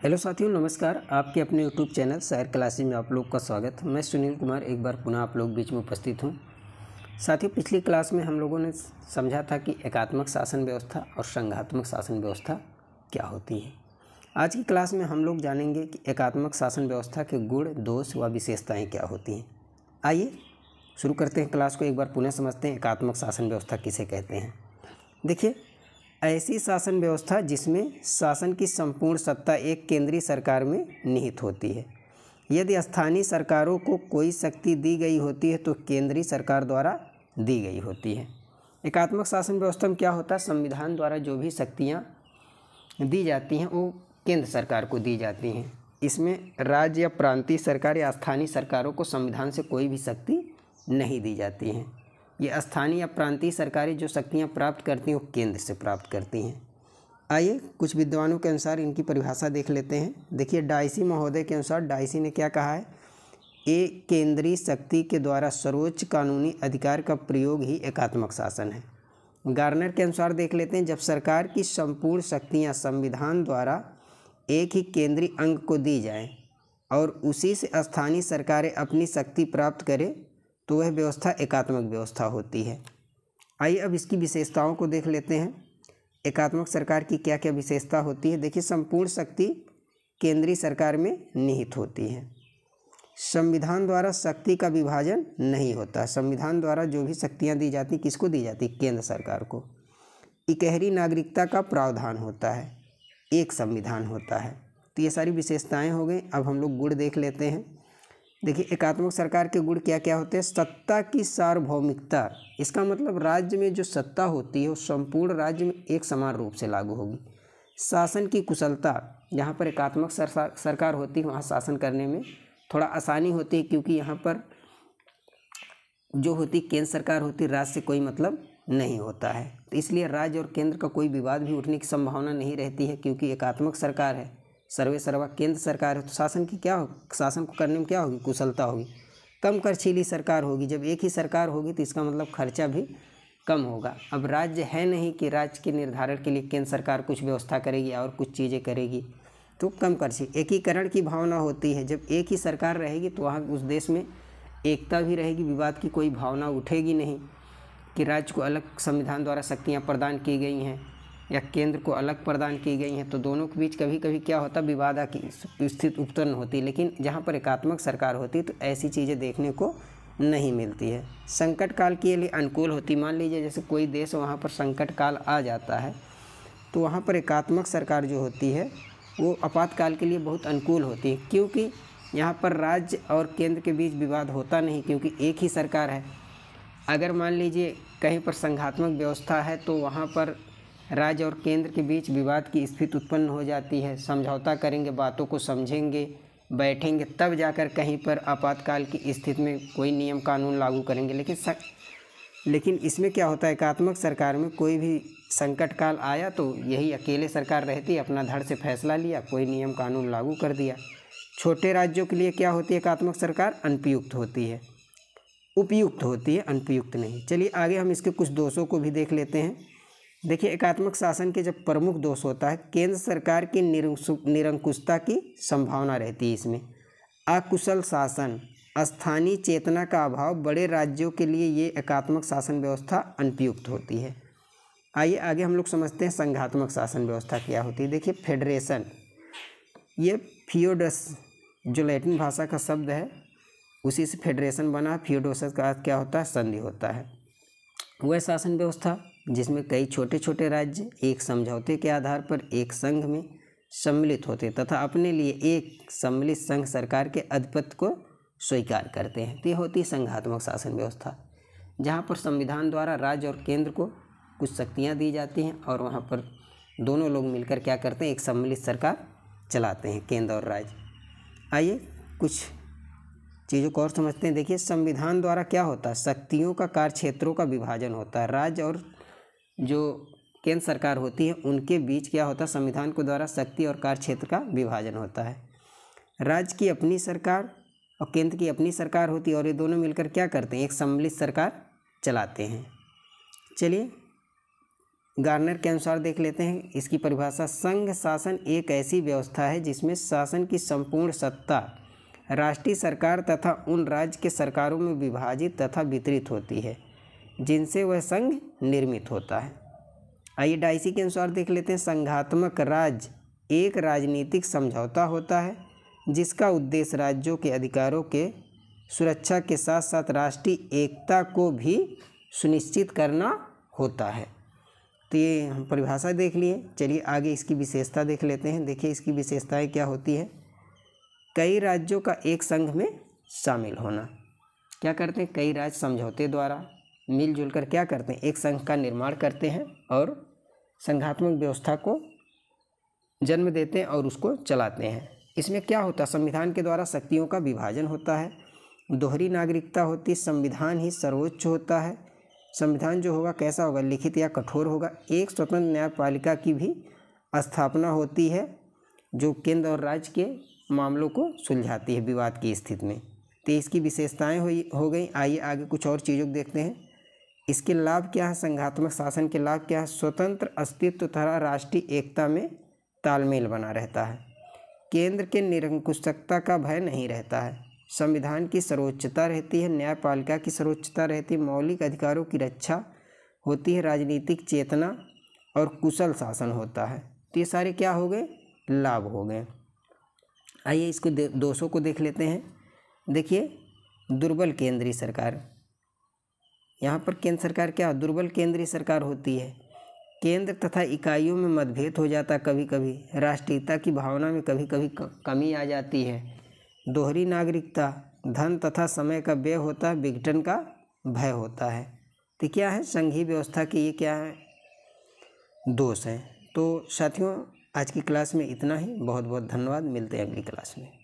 Hello साथियों, नमस्कार। आपके अपने यूट्यूब चैनल शायर क्लासेस में आप लोग का स्वागत। मैं सुनील कुमार एक बार पुनः आप लोग बीच में उपस्थित हूँ। साथियों, पिछली क्लास में हम लोगों ने समझा था कि एकात्मक शासन व्यवस्था और संघात्मक शासन व्यवस्था क्या होती है। आज की क्लास में हम लोग जानेंगे कि एकात्मक शासन व्यवस्था के गुण, दोष व विशेषताएँ क्या होती हैं। आइए शुरू करते हैं क्लास को। एक बार पुनः समझते हैं एकात्मक शासन व्यवस्था किसे कहते हैं। देखिए, ऐसी शासन व्यवस्था जिसमें शासन की संपूर्ण सत्ता एक केंद्रीय सरकार में निहित होती है। यदि स्थानीय सरकारों को कोई शक्ति दी गई होती है तो केंद्रीय सरकार द्वारा दी गई होती है। एकात्मक शासन व्यवस्था में क्या होता है, संविधान द्वारा जो भी शक्तियाँ दी जाती हैं वो केंद्र सरकार को दी जाती हैं। इसमें राज्य या प्रांतीय सरकार या स्थानीय सरकारों को संविधान से कोई भी शक्ति नहीं दी जाती हैं। ये स्थानीय या प्रांतीय सरकारें जो शक्तियाँ प्राप्त करती हैं वो केंद्र से प्राप्त करती हैं। आइए कुछ विद्वानों के अनुसार इनकी परिभाषा देख लेते हैं। देखिए, डाइसी महोदय के अनुसार, डाइसी ने क्या कहा है, एक केंद्रीय शक्ति के द्वारा सर्वोच्च कानूनी अधिकार का प्रयोग ही एकात्मक शासन है। गार्नर के अनुसार देख लेते हैं, जब सरकार की संपूर्ण शक्तियाँ संविधान द्वारा एक ही केंद्रीय अंग को दी जाएँ और उसी से स्थानीय सरकारें अपनी शक्ति प्राप्त करें तो वह व्यवस्था एकात्मक व्यवस्था होती है। आइए अब इसकी विशेषताओं को देख लेते हैं। एकात्मक सरकार की क्या क्या विशेषता होती है। देखिए, संपूर्ण शक्ति केंद्रीय सरकार में निहित होती है। संविधान द्वारा शक्ति का विभाजन नहीं होता। संविधान द्वारा जो भी शक्तियां दी जाती, किसको दी जाती, केंद्र सरकार को। इकहरी नागरिकता का प्रावधान होता है, एक संविधान होता है। तो ये सारी विशेषताएँ हो गई। अब हम लोग गुण देख लेते हैं। देखिए, एकात्मक सरकार के गुण क्या क्या होते हैं। सत्ता की सार्वभौमिकता, इसका मतलब राज्य में जो सत्ता होती है वो संपूर्ण राज्य में एक समान रूप से लागू होगी। शासन की कुशलता, यहाँ पर एकात्मक सरकार होती है वहाँ शासन करने में थोड़ा आसानी होती है, क्योंकि यहाँ पर जो होती केंद्र सरकार होती, राज्य से कोई मतलब नहीं होता है। तो इसलिए राज्य और केंद्र का कोई विवाद भी उठने की संभावना नहीं रहती है, क्योंकि एकात्मक सरकार है, सर्वे सर्वा केंद्र सरकार है। तो शासन की क्या हो, शासन को करने में क्या होगी, कुशलता होगी। कम खर्चीली सरकार होगी। जब एक ही सरकार होगी तो इसका मतलब खर्चा भी कम होगा। अब राज्य है नहीं कि राज्य के निर्धारण के लिए केंद्र सरकार कुछ व्यवस्था करेगी और कुछ चीज़ें करेगी, तो कम खर्ची। एकीकरण की भावना होती है। जब एक ही सरकार रहेगी तो वहाँ उस देश में एकता भी रहेगी, विवाद की कोई भावना उठेगी नहीं कि राज्य को अलग संविधान द्वारा शक्तियाँ प्रदान की गई हैं या केंद्र को अलग प्रदान की गई हैं। तो दोनों के बीच कभी कभी क्या होता, विवाद की स्थिति उत्पन्न होती। लेकिन जहाँ पर एकात्मक सरकार होती तो ऐसी चीज़ें देखने को नहीं मिलती है। संकट काल के लिए अनुकूल होती। मान लीजिए जैसे कोई देश वहाँ पर संकट काल आ जाता है तो वहाँ पर एकात्मक सरकार जो होती है वो आपातकाल के लिए बहुत अनुकूल होती है, क्योंकि यहाँ पर राज्य और केंद्र के बीच विवाद होता नहीं, क्योंकि एक ही सरकार है। अगर मान लीजिए कहीं पर संघात्मक व्यवस्था है तो वहाँ पर राज्य और केंद्र के बीच विवाद की स्थिति उत्पन्न हो जाती है। समझौता करेंगे, बातों को समझेंगे, बैठेंगे, तब जाकर कहीं पर आपातकाल की स्थिति में कोई नियम कानून लागू करेंगे। लेकिन इसमें क्या होता है, एकात्मक सरकार में कोई भी संकट काल आया तो यही अकेले सरकार रहती है, अपना धड़ से फैसला लिया, कोई नियम कानून लागू कर दिया। छोटे राज्यों के लिए क्या होती है एकात्मक सरकार, अनुपयुक्त होती है। उपयुक्त होती है, अनुपयुक्त नहीं। चलिए आगे हम इसके कुछ दोषों को भी देख लेते हैं। देखिए, एकात्मक शासन के जब प्रमुख दोष होता है, केंद्र सरकार की निरंकुशता की संभावना रहती है। इसमें अकुशल शासन, स्थानीय चेतना का अभाव, बड़े राज्यों के लिए ये एकात्मक शासन व्यवस्था अनुपयुक्त होती है। आइए आगे हम लोग समझते हैं संघात्मक शासन व्यवस्था क्या होती है। देखिए, फेडरेशन, ये फियोडस जो लैटिन भाषा का शब्द है उसी से फेडरेशन बना। फियोडोस का क्या होता है, संधि होता है। वह शासन व्यवस्था जिसमें कई छोटे छोटे राज्य एक समझौते के आधार पर एक संघ में सम्मिलित होते तथा अपने लिए एक सम्मिलित संघ सरकार के आधिपत्य को स्वीकार करते हैं। तो ये होती है संघात्मक शासन व्यवस्था, जहाँ पर संविधान द्वारा राज्य और केंद्र को कुछ शक्तियाँ दी जाती हैं और वहाँ पर दोनों लोग मिलकर क्या करते हैं, एक सम्मिलित सरकार चलाते हैं, केंद्र और राज्य। आइए कुछ चीज़ों को और समझते हैं। देखिए, संविधान द्वारा क्या होता है, शक्तियों का कार्य क्षेत्रों का विभाजन होता है। राज्य और जो केंद्र सरकार होती है उनके बीच क्या होता है, संविधान के द्वारा शक्ति और कार्य क्षेत्र का विभाजन होता है। राज्य की अपनी सरकार और केंद्र की अपनी सरकार होती है और ये दोनों मिलकर क्या करते हैं, एक सम्मिलित सरकार चलाते हैं। चलिए गार्नर के अनुसार देख लेते हैं इसकी परिभाषा। संघ शासन एक ऐसी व्यवस्था है जिसमें शासन की संपूर्ण सत्ता राष्ट्रीय सरकार तथा उन राज्य के सरकारों में विभाजित तथा वितरित होती है जिनसे वह संघ निर्मित होता है। आइए डाइसी के अनुसार देख लेते हैं। संघात्मक राज्य एक राजनीतिक समझौता होता है जिसका उद्देश्य राज्यों के अधिकारों के सुरक्षा के साथ साथ राष्ट्रीय एकता को भी सुनिश्चित करना होता है। तो ये हम परिभाषा देख लिए। चलिए आगे इसकी विशेषता देख लेते हैं। देखिए इसकी विशेषताएं क्या होती है। कई राज्यों का एक संघ में शामिल होना। क्या करते हैं, कई राज्य समझौते द्वारा मिलजुल कर क्या करते हैं, एक संघ का निर्माण करते हैं और संघात्मक व्यवस्था को जन्म देते हैं और उसको चलाते हैं। इसमें क्या होता है, संविधान के द्वारा शक्तियों का विभाजन होता है, दोहरी नागरिकता होती है, संविधान ही सर्वोच्च होता है। संविधान जो होगा कैसा होगा, लिखित या कठोर होगा। एक स्वतंत्र न्यायपालिका की भी स्थापना होती है जो केंद्र और राज्य के मामलों को सुलझाती है विवाद की स्थिति में। तो इसकी विशेषताएं हो गई। आइए आगे कुछ और चीज़ों को देखते हैं। इसके लाभ क्या है, संघात्मक शासन के लाभ क्या है। स्वतंत्र अस्तित्व तथा राष्ट्रीय एकता में तालमेल बना रहता है। केंद्र के निरंकुशता का भय नहीं रहता है। संविधान की सर्वोच्चता रहती है, न्यायपालिका की सर्वोच्चता रहती है, मौलिक अधिकारों की रक्षा होती है, राजनीतिक चेतना और कुशल शासन होता है। तो ये सारे क्या हो गए, लाभ हो गए। आइए इसको दोषों को देख लेते हैं। देखिए दुर्बल केंद्रीय सरकार, यहाँ पर केंद्र सरकार क्या, दुर्बल केंद्रीय सरकार होती है। केंद्र तथा इकाइयों में मतभेद हो जाता है, कभी कभी राष्ट्रीयता की भावना में कभी कभी कमी आ जाती है। दोहरी नागरिकता, धन तथा समय का व्यय होता है, विघटन का भय होता है। तो क्या है, संघीय व्यवस्था के ये क्या है, दोष हैं। तो साथियों आज की क्लास में इतना ही। बहुत बहुत धन्यवाद। मिलते हैं अगली क्लास में।